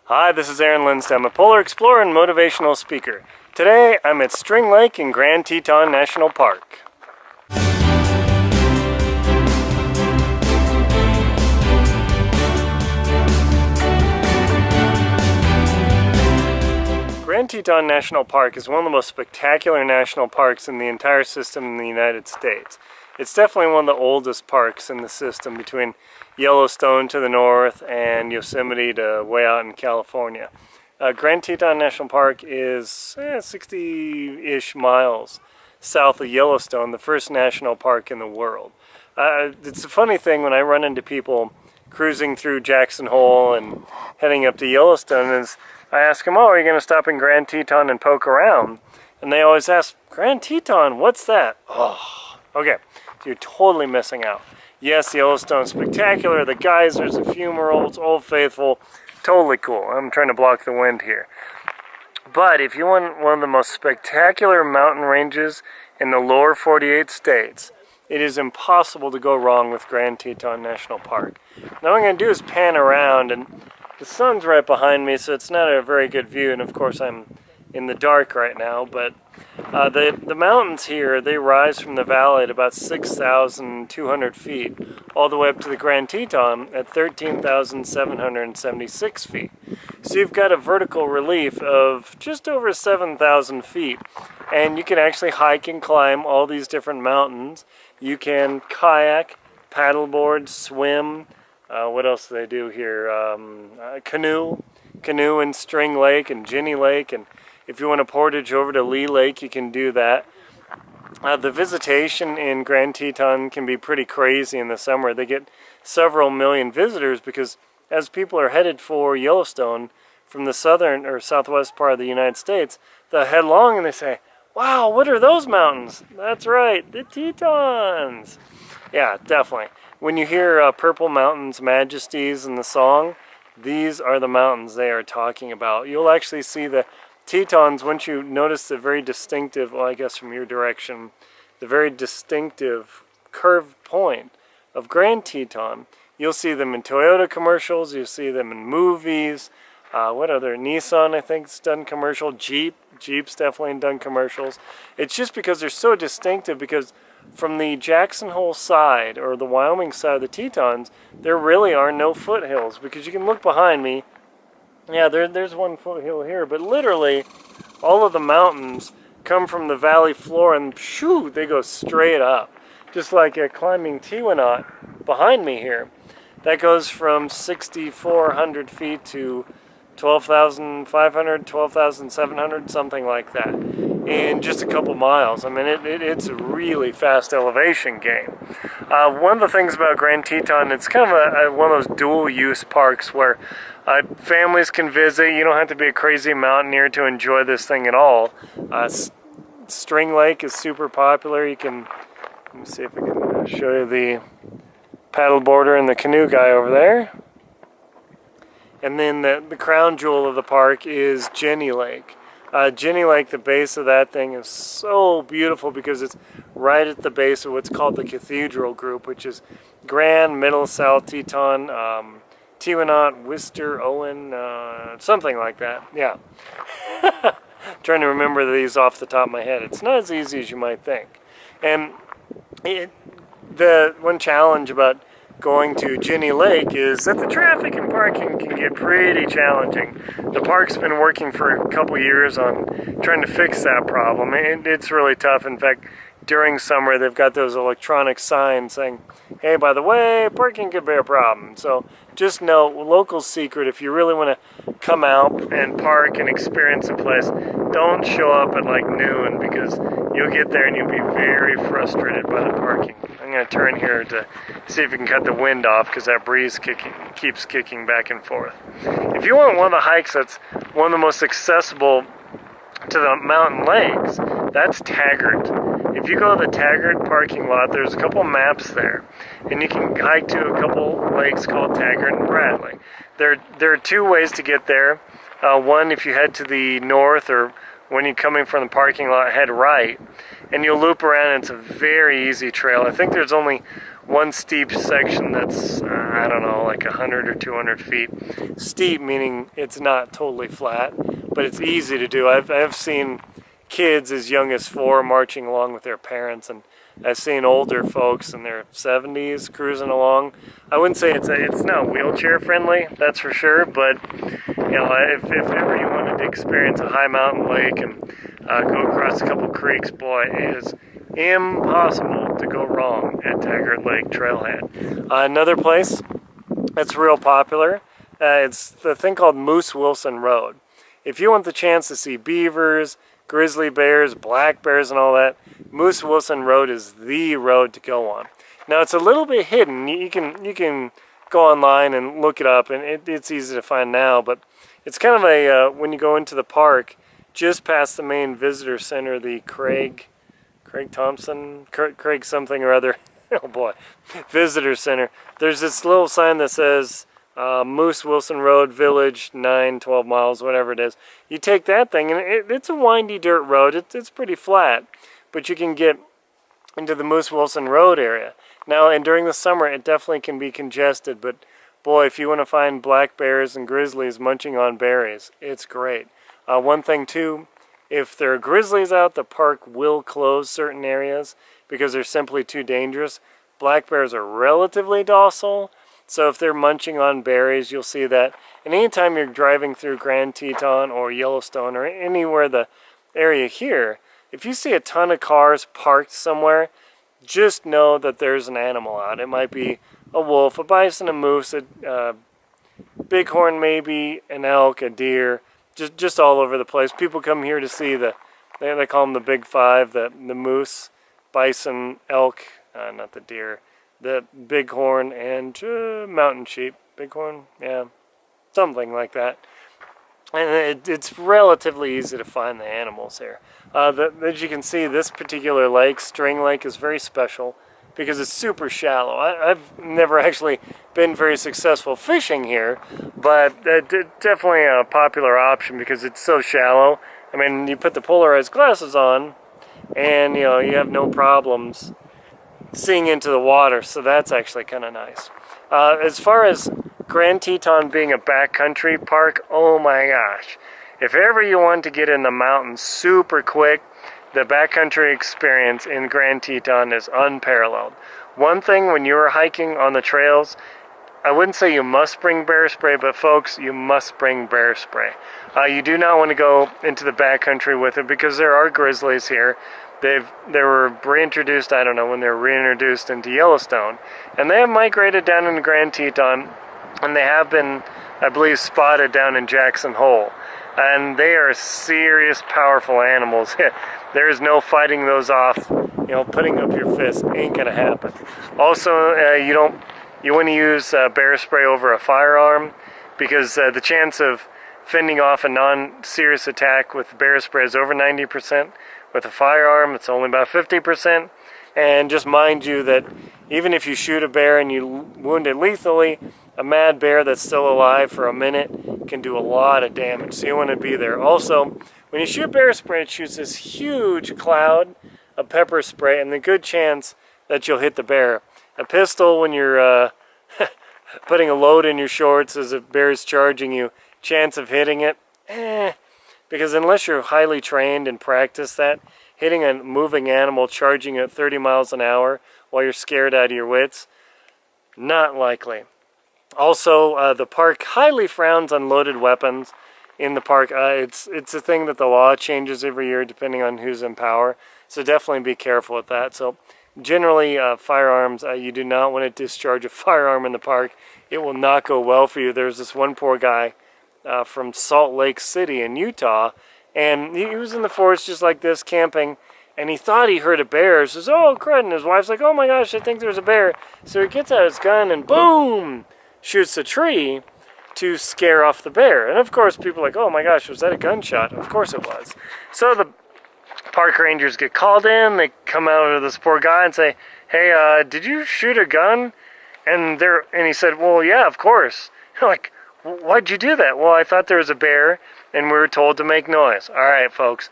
Hi, this is Aaron Linsdau. I'm a polar explorer and motivational speaker. Today, I'm at String Lake in Grand Teton National Park. Grand Teton National Park is one of the most spectacular national parks in the entire system in the United States. It's definitely one of the oldest parks in the system, between Yellowstone to the north and Yosemite to way out in California. Grand Teton National Park is 60-ish miles south of Yellowstone, the first national park in the world. It's a funny thing when I run into people cruising through Jackson Hole and heading up to Yellowstone, is I ask them, are you going to stop in Grand Teton and poke around? And they always ask, Grand Teton, what's that? Oh, okay, so you're totally missing out. Yes, Yellowstone's spectacular, the geysers, the fumaroles, Old Faithful, totally cool. I'm trying to block the wind here. But if you want one of the most spectacular mountain ranges in the lower 48 states, it is impossible to go wrong with Grand Teton National Park. Now what I'm going to do is pan around, and the sun's right behind me, so it's not a very good view, and of course I'm in the dark right now, but the mountains here, they rise from the valley at about 6,200 feet, all the way up to the Grand Teton at 13,776 feet. So you've got a vertical relief of just over 7,000 feet, and you can actually hike and climb all these different mountains. You can kayak, paddleboard, swim, what else do they do here? Canoe in String Lake and Jenny Lake, and if you want to portage over to Lee Lake, you can do that. The visitation in Grand Teton can be pretty crazy in the summer. They get several million visitors because as people are headed for Yellowstone from the southern or southwest part of the United States, they'll head along and they say, wow, what are those mountains? That's right, the Tetons. Yeah, definitely. When you hear Purple Mountain's Majesties in the song, these are the mountains they are talking about. You'll actually see the Tetons, once you notice the very distinctive, well, I guess from your direction, the very distinctive curved point of Grand Teton. You'll see them in Toyota commercials, you'll see them in movies. What other? Nissan, I think, has done commercial. Jeep's definitely done commercials. It's just because they're so distinctive, because from the Jackson Hole side, or the Wyoming side of the Tetons, there really are no foothills, because you can look behind me. Yeah, there's one foothill here, but literally all of the mountains come from the valley floor and shoo, they go straight up. Just like climbing Teton behind me here. That goes from 6,400 feet to 12,500, 12,700, something like that, in just a couple miles. I mean, it's a really fast elevation game. One of the things about Grand Teton, it's kind of one of those dual-use parks where families can visit. You don't have to be a crazy mountaineer to enjoy this thing at all. String Lake is super popular. You can, let me see if I can show you the paddleboarder and the canoe guy over there. And then the crown jewel of the park is Jenny Lake. Jenny Lake, the base of that thing is so beautiful because it's right at the base of what's called the cathedral group, which is Grand, Middle, South Teton, Teton, Worcester, Owen, something like that. Yeah. Trying to remember these off the top of my head. It's not as easy as you might think. And the one challenge about going to Jenny Lake is that the traffic and parking can get pretty challenging. The park's been working for a couple years on trying to fix that problem. It's really tough. In fact, during summer, they've got those electronic signs saying, hey, by the way, parking could be a problem. So just know, local secret, if you really want to come out and park and experience a place, don't show up at like noon, because you'll get there and you'll be very frustrated by the parking. I'm going to turn here to see if we can cut the wind off, because that breeze keeps kicking back and forth. If you want one of the hikes that's one of the most accessible to the mountain lakes, that's Taggart. If you go to the Taggart parking lot, there's a couple maps there, and you can hike to a couple lakes called Taggart and Bradley. There are two ways to get there. One, if you head to the north, or when you're coming from the parking lot, head right, and you'll loop around, and it's a very easy trail. I think there's only one steep section that's, I don't know, like like 100 or 200 feet. Steep, meaning it's not totally flat, but it's easy to do. I've seen kids as young as 4 marching along with their parents, and I've seen older folks in their 70s cruising along. I wouldn't say it's not wheelchair friendly, that's for sure, but you know, if ever you wanted to experience a high mountain lake and go across a couple creeks, boy, it is impossible to go wrong at Taggart Lake Trailhead. Another place that's real popular, it's the thing called Moose Wilson Road. If you want the chance to see beavers, grizzly bears, black bears, and all that, Moose Wilson Road is the road to go on. Now it's a little bit hidden. You can go online and look it up, and it's easy to find now. But it's kind of a when you go into the park, just past the main visitor center, the Craig something or other. Oh boy, visitor center. There's this little sign that says Moose Wilson Road, Village, 12 miles, whatever it is. You take that thing, and it's a windy dirt road. It's pretty flat, but you can get into the Moose Wilson Road area. Now, and during the summer, it definitely can be congested, but boy, if you want to find black bears and grizzlies munching on berries, it's great. One thing, too, if there are grizzlies out, the park will close certain areas because they're simply too dangerous. Black bears are relatively docile, so if they're munching on berries, you'll see that. And anytime you're driving through Grand Teton or Yellowstone or anywhere the area here, if you see a ton of cars parked somewhere, just know that there's an animal out. It might be a wolf, a bison, a moose, a bighorn maybe, an elk, a deer, just all over the place. People come here to see they call them the big five, the moose, bison, elk, not the deer, the bighorn, and mountain sheep. Bighorn, yeah, something like that. And it's relatively easy to find the animals here. As you can see, this particular lake, String Lake, is very special because it's super shallow. I've never actually been very successful fishing here, but definitely a popular option because it's so shallow. I mean, you put the polarized glasses on, and you have no problems seeing into the water, so that's actually kind of nice. As far as Grand Teton being a backcountry park, oh my gosh. If ever you want to get in the mountains super quick, the backcountry experience in Grand Teton is unparalleled. One thing when you're hiking on the trails, I wouldn't say you must bring bear spray, but folks, you must bring bear spray. You do not want to go into the backcountry with it because there are grizzlies here. They were reintroduced, I don't know, when they were reintroduced into Yellowstone. And they have migrated down into Grand Teton, and they have been, I believe, spotted down in Jackson Hole. And they are serious, powerful animals. There is no fighting those off. Putting up your fist ain't gonna happen. Also, you want to use bear spray over a firearm because the chance of fending off a non-serious attack with bear spray is over 90%. With a firearm, it's only about 50%. And just mind you that even if you shoot a bear and you wound it lethally, a mad bear that's still alive for a minute can do a lot of damage. So you want to be there. Also, when you shoot bear spray, it shoots this huge cloud of pepper spray, and the good chance that you'll hit the bear. A pistol, when you're putting a load in your shorts as a bear is charging you, chance of hitting it, because unless you're highly trained and practice that, hitting a moving animal charging at 30 miles an hour while you're scared out of your wits, not likely. Also, the park highly frowns on loaded weapons in the park. It's a thing that the law changes every year depending on who's in power, so definitely be careful with that. So generally, firearms, you do not want to discharge a firearm in the park. It will not go well for you. There's this one poor guy from Salt Lake City in Utah, and he was in the forest just like this, camping, and he thought he heard a bear. He says, oh crud, and his wife's like, oh my gosh, I think there's a bear. So he gets out his gun and boom, shoots a tree to scare off the bear. And of course people are like, oh my gosh, was that a gunshot? Of course it was. So the park rangers get called in, they come out of this poor guy and say, hey, did you shoot a gun? And he said, well, yeah, of course. Like, why'd you do that? Well, I thought there was a bear, and we were told to make noise. All right, folks,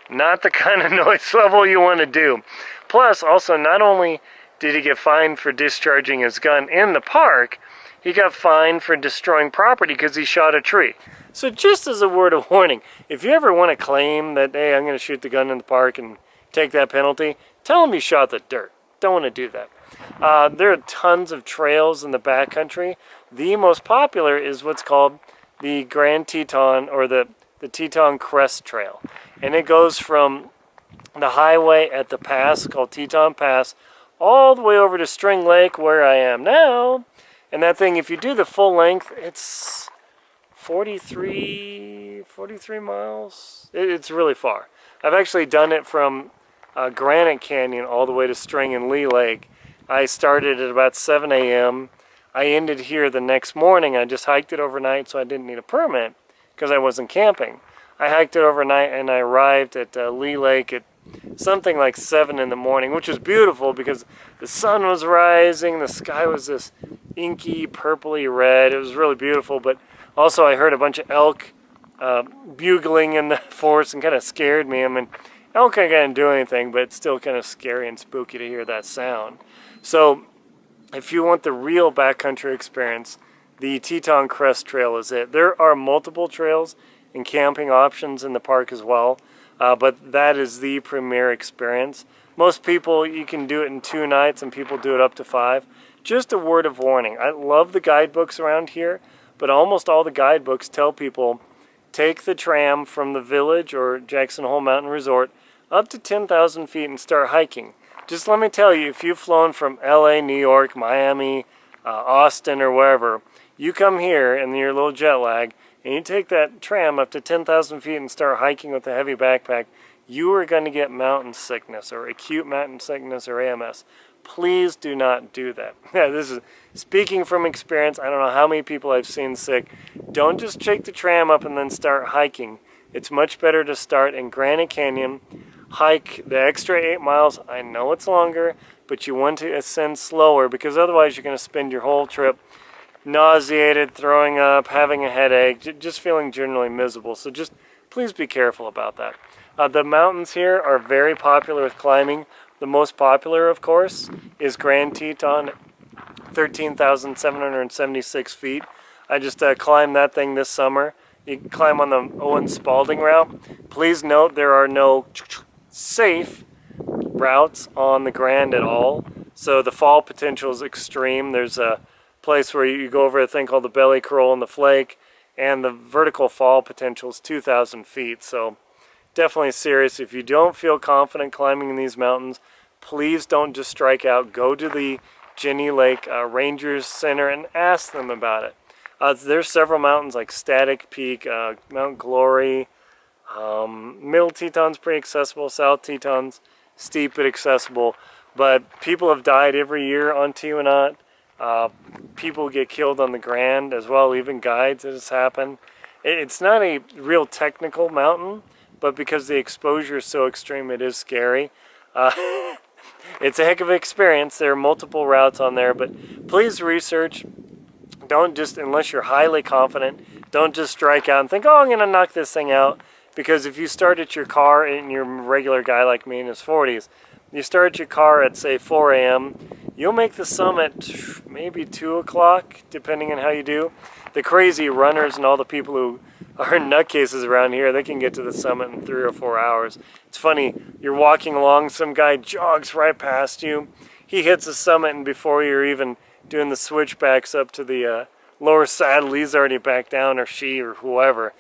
not the kind of noise level you want to do. Plus, also, not only did he get fined for discharging his gun in the park, he got fined for destroying property because he shot a tree. So just as a word of warning, if you ever want to claim that, hey, I'm going to shoot the gun in the park and take that penalty, tell him you shot the dirt. Don't want to do that. There are tons of trails in the backcountry. The most popular is what's called the Grand Teton, or the Teton Crest Trail. And it goes from the highway at the pass called Teton Pass all the way over to String Lake, where I am now. And that thing, if you do the full length, it's 43 miles. It's really far. I've actually done it from Granite Canyon all the way to String and Lee Lake. I started at about 7 a.m. I ended here the next morning. I just hiked it overnight, so I didn't need a permit because I wasn't camping. I hiked it overnight and I arrived at Lee Lake at something like 7 in the morning, which was beautiful because the sun was rising, the sky was this inky, purpley red. It was really beautiful, but also I heard a bunch of elk bugling in the forest and kind of scared me. I mean, elk ain't gonna do anything, but it's still kind of scary and spooky to hear that sound. So if you want the real backcountry experience, the Teton Crest Trail is it. There are multiple trails and camping options in the park as well, but that is the premier experience. Most people, you can do it in 2 nights, and people do it up to 5. Just a word of warning. I love the guidebooks around here, but almost all the guidebooks tell people, take the tram from the village or Jackson Hole Mountain Resort up to 10,000 feet and start hiking. Just let me tell you, if you've flown from LA, New York, Miami, Austin, or wherever, you come here in your little jet lag, and you take that tram up to 10,000 feet and start hiking with a heavy backpack, you are going to get mountain sickness or acute mountain sickness or AMS. Please do not do that. This is speaking from experience. I don't know how many people I've seen sick. Don't just take the tram up and then start hiking. It's much better to start in Granite Canyon, hike the extra 8 miles. I know it's longer, but you want to ascend slower because otherwise you're going to spend your whole trip nauseated, throwing up, having a headache, just feeling generally miserable. So just please be careful about that. The mountains here are very popular with climbing. The most popular, of course, is Grand Teton, 13,776 feet. I just climbed that thing this summer. You can climb on the Owen Spalding route. Please note there are no safe routes on the Grand at all. So the fall potential is extreme. There's a place where you go over a thing called the Belly Curl and the Flake, and the vertical fall potential is 2,000 feet. So definitely serious. If you don't feel confident climbing in these mountains, please don't just strike out. Go to the Jenny Lake Rangers Center and ask them about it. There's several mountains like Static Peak, Mount Glory, Middle Teton's pretty accessible, South Teton's steep but accessible. But people have died every year on Tiwanaut. People get killed on the Grand as well, even guides. It has happened. It's not a real technical mountain, but because the exposure is so extreme, it is scary. It's a heck of an experience. There are multiple routes on there, but please research. Don't just, unless you're highly confident, don't just strike out and think, oh, I'm going to knock this thing out. Because if you start at your car, and you're a regular guy like me in his 40s, you start your car at, say, 4 a.m., you'll make the summit maybe 2 o'clock, depending on how you do. The crazy runners and all the people who are nutcases around here, they can get to the summit in 3 or 4 hours. It's funny, you're walking along, some guy jogs right past you. He hits the summit, and before you're even doing the switchbacks up to the lower saddle, he's already back down, or she, or whoever.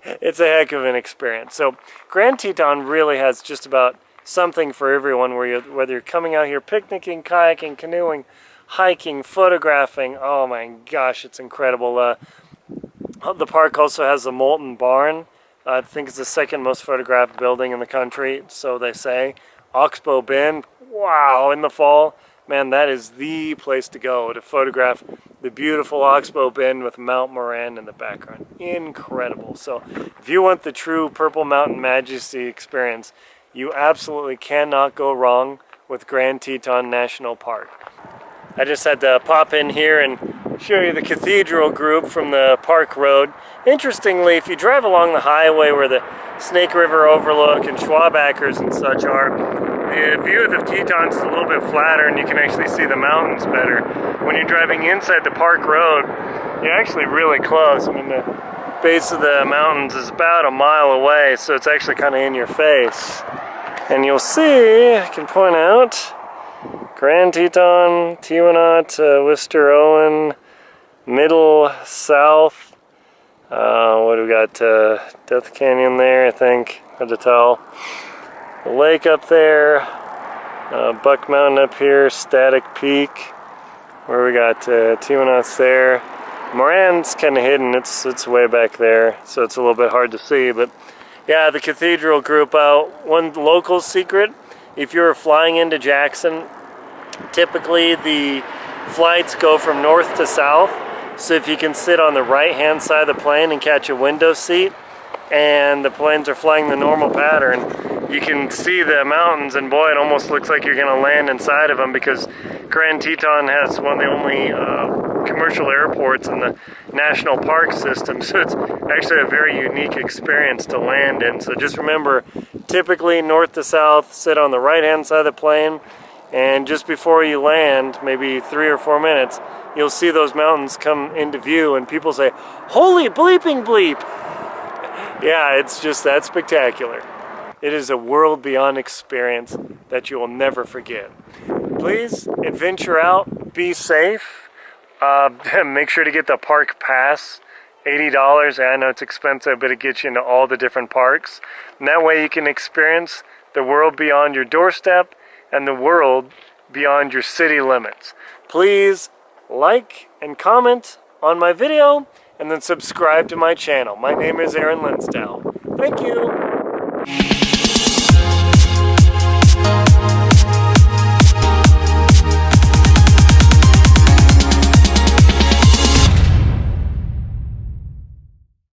It's a heck of an experience. So Grand Teton really has just about something for everyone, whether you're coming out here picnicking, kayaking, canoeing, hiking, photographing. Oh my gosh, it's incredible. The park also has a molten barn. I think it's the second most photographed building in the country, so they say. Oxbow Bend, wow, in the fall. Man, that is the place to go to photograph the beautiful Oxbow Bend with Mount Moran in the background. Incredible. So if you want the true Purple Mountain Majesty experience, you absolutely cannot go wrong with Grand Teton National Park. I just had to pop in here and show you the cathedral group from the park road. Interestingly, if you drive along the highway where the Snake River Overlook and Schwabackers and such are, The view of the Teton's a little bit flatter and you can actually see the mountains better. When you're driving inside the park road, you're actually really close. I mean, the base of the mountains is about a mile away, so it's actually kind of in your face. And you'll see, I can point out, Grand Teton, Tewanat, Wister Owen, Middle, South. What do we got? Death Canyon there, I think. Hard to tell. The lake up there. Buck Mountain up here. Static Peak. Where we got Tewanat's there. Moran's kind of hidden. It's way back there, so it's a little bit hard to see. But yeah, the cathedral group out. One local secret: if you're flying into Jackson, typically the flights go from north to south. So if you can sit on the right-hand side of the plane and catch a window seat, and the planes are flying the normal pattern, you can see the mountains, and boy, it almost looks like you're going to land inside of them, because Grand Teton has one of the only commercial airports in the national park system, so it's actually a very unique experience to land in. So just remember, typically north to south, sit on the right-hand side of the plane, and just before you land, maybe 3 or 4 minutes, you'll see those mountains come into view, and people say, "Holy bleeping bleep!" Yeah, it's just that spectacular. It is a world beyond experience that you will never forget. Please adventure out, be safe. Make sure to get the park pass, $80. I know it's expensive, but it gets you into all the different parks. And that way you can experience the world beyond your doorstep and the world beyond your city limits. Please like and comment on my video, and then subscribe to my channel. My name is Aaron Linsdau. Thank you.